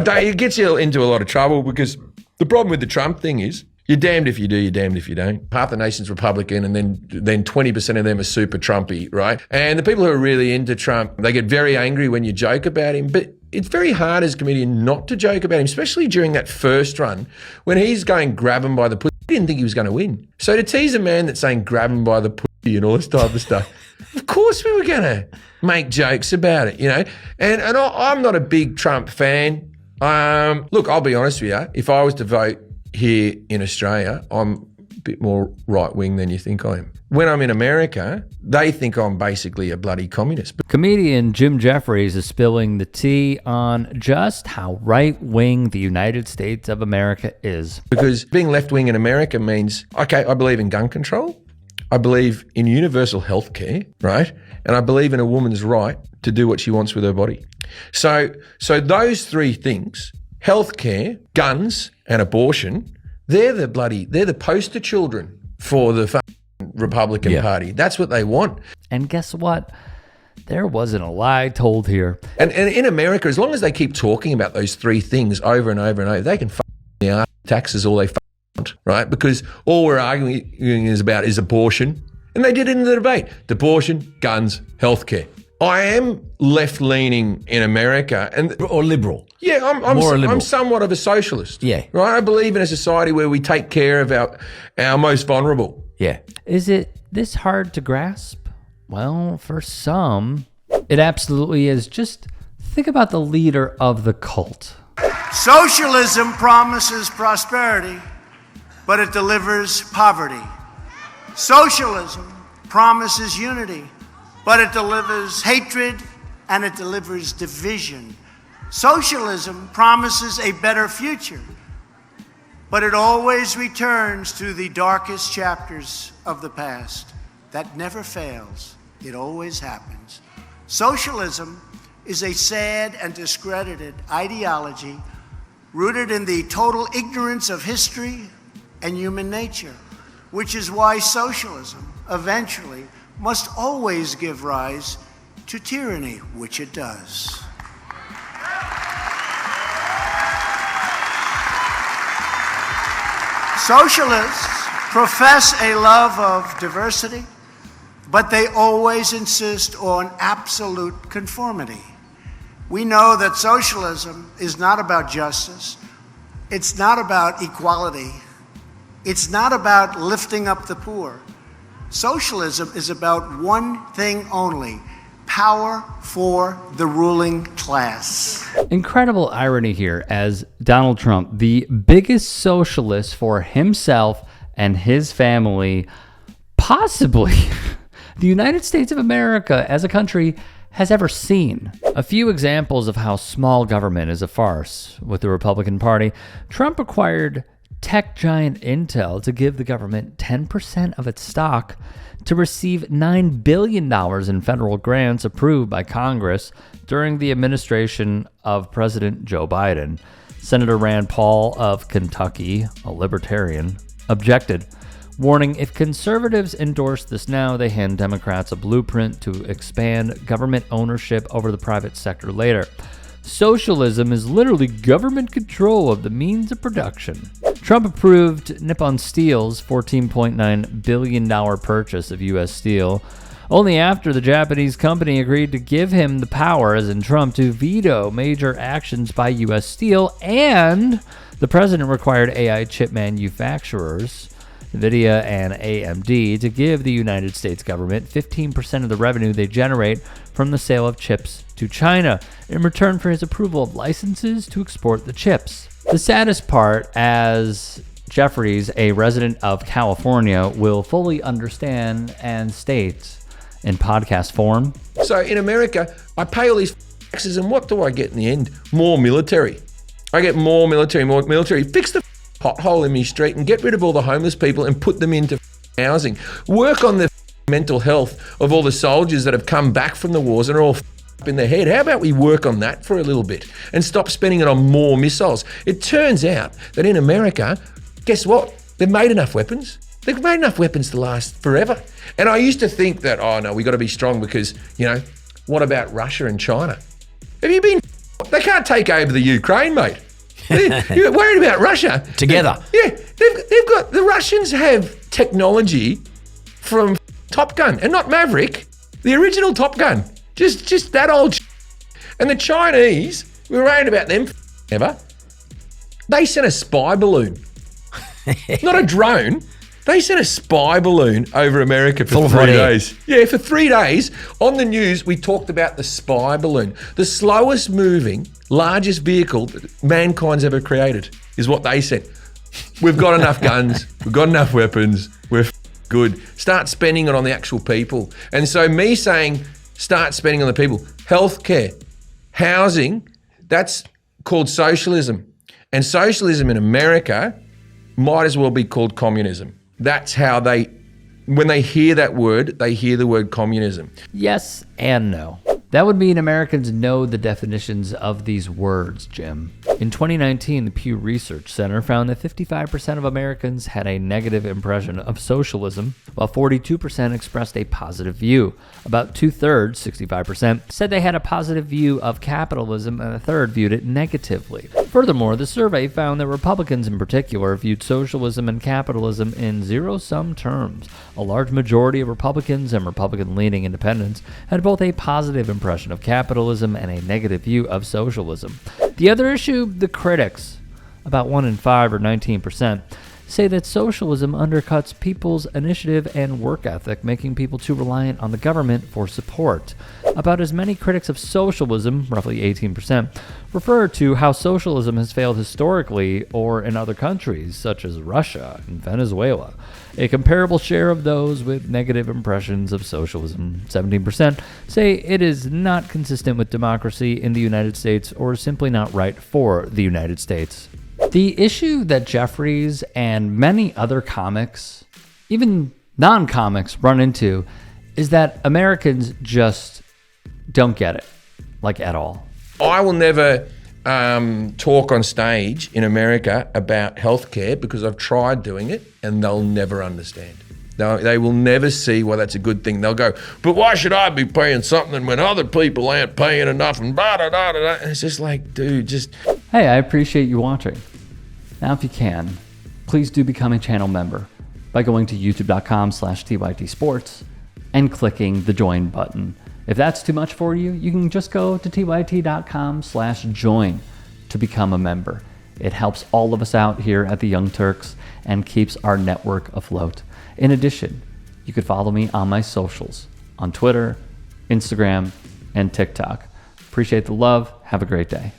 It gets you into a lot of trouble because the problem with the Trump thing is you're damned if you do, you're damned if you don't. Half the nation's Republican and then 20% of them are super Trumpy, right? And the people who are really into Trump, they get very angry when you joke about him, but it's very hard as a comedian not to joke about him, especially during that first run when he's going grab him by the pussy. He didn't think he was going to win. So to tease a man that's saying grab him by the pussy and all this type of stuff, of course we were going to make jokes about it, you know? And I'm not a big Trump fan. Look, I'll be honest with you. If I was to vote here in Australia, I'm a bit more right-wing than you think I am. When I'm in America, they think I'm basically a bloody communist. Comedian Jim Jefferies is spilling the tea on just how right-wing the United States of America is. Because being left-wing in America means, okay, I believe in gun control, I believe in universal health care, right? And I believe in a woman's right to do what she wants with her body. So those three things, healthcare, guns, and abortion, they're the poster children for the Republican Party. That's what they want. And guess what? There wasn't a lie told here. And in America, as long as they keep talking about those three things over and over and over, they can the arse taxes all they want, right? Because all we're arguing is abortion. And they did it in the debate. Abortion, guns, healthcare. I am left-leaning in America, or liberal. Yeah, I'm somewhat of a socialist. Yeah, right. I believe in a society where we take care of our most vulnerable. Yeah. Is it this hard to grasp? Well, for some, it absolutely is. Just think about the leader of the cult. Socialism promises prosperity, but it delivers poverty. Socialism promises unity, but it delivers hatred and it delivers division. Socialism promises a better future, but it always returns to the darkest chapters of the past. That never fails. It always happens. Socialism is a sad and discredited ideology rooted in the total ignorance of history and human nature, which is why socialism eventually must always give rise to tyranny, which it does. Socialists profess a love of diversity, but they always insist on absolute conformity. We know that socialism is not about justice. It's not about equality. It's not about lifting up the poor. Socialism is about one thing only: power for the ruling class. Incredible irony here, as Donald Trump, the biggest socialist for himself and his family, possibly the United States of America as a country has ever seen. A few examples of how small government is a farce with the Republican Party. Trump acquired tech giant Intel to give the government 10% of its stock, to receive $9 billion in federal grants approved by Congress during the administration of President Joe Biden. Senator Rand Paul of Kentucky, a libertarian, objected, warning if conservatives endorse this now, they hand Democrats a blueprint to expand government ownership over the private sector later. Socialism is literally government control of the means of production. Trump approved Nippon Steel's $14.9 billion purchase of U.S. Steel, only after the Japanese company agreed to give him the power, as in Trump, to veto major actions by U.S. Steel, and the president required AI chip manufacturers, NVIDIA and AMD, to give the United States government 15% of the revenue they generate from the sale of chips to China in return for his approval of licenses to export the chips. The saddest part, as Jefferies, a resident of California, will fully understand and state in podcast form. So in America, I pay all these taxes, and what do I get in the end? More military. I get more military. Fix the pothole in my street and get rid of all the homeless people and put them into housing. Work on the mental health of all the soldiers that have come back from the wars and are all in their head. How about we work on that for a little bit and stop spending it on more missiles? It turns out that in America, guess what? They've made enough weapons. They've made enough weapons to last forever. And I used to think that, oh no, we got to be strong because, what about Russia and China? Have you been They can't take over the Ukraine, mate. You're worried about Russia. Together. Yeah, they've got, the Russians have technology from Top Gun, and not Maverick, the original Top Gun. Just that old And the Chinese, we were worried about them ever. They sent a spy balloon. Not a drone. They sent a spy balloon over America for 3 days. Yeah, for 3 days. On the news, we talked about the spy balloon. The slowest moving, largest vehicle that mankind's ever created is what they sent. We've got enough guns. We've got enough weapons. We're good. Start spending it on the actual people. And so me saying, start spending on the people. Healthcare, housing, that's called socialism. And socialism in America might as well be called communism. That's how when they hear that word, they hear the word communism. Yes and no. That would mean Americans know the definitions of these words, Jim. In 2019, the Pew Research Center found that 55% of Americans had a negative impression of socialism, while 42% expressed a positive view. About two-thirds, 65%, said they had a positive view of capitalism, and a third viewed it negatively. Furthermore, the survey found that Republicans in particular viewed socialism and capitalism in zero-sum terms. A large majority of Republicans and Republican-leaning independents had both a positive impression of capitalism and a negative view of socialism. The other issue, the critics, about 1 in 5 or 19%, say that socialism undercuts people's initiative and work ethic, making people too reliant on the government for support. About as many critics of socialism, roughly 18%, refer to how socialism has failed historically or in other countries, such as Russia and Venezuela. A comparable share of those with negative impressions of socialism, 17%, say it is not consistent with democracy in the United States or simply not right for the United States. The issue that Jefferies and many other comics, even non-comics, run into is that Americans just don't get it, like at all. I will never talk on stage in America about healthcare because I've tried doing it and they'll never understand. They will never see why that's a good thing. They'll go, but why should I be paying something when other people aren't paying enough and blah, blah, blah, blah. And it's just like, dude, just... Hey, I appreciate you watching. Now, if you can, please do become a channel member by going to youtube.com/tytsports and clicking the join button. If that's too much for you, you can just go to tyt.com/join to become a member. It helps all of us out here at the Young Turks and keeps our network afloat. In addition, you could follow me on my socials on Twitter, Instagram, and TikTok. Appreciate the love. Have a great day.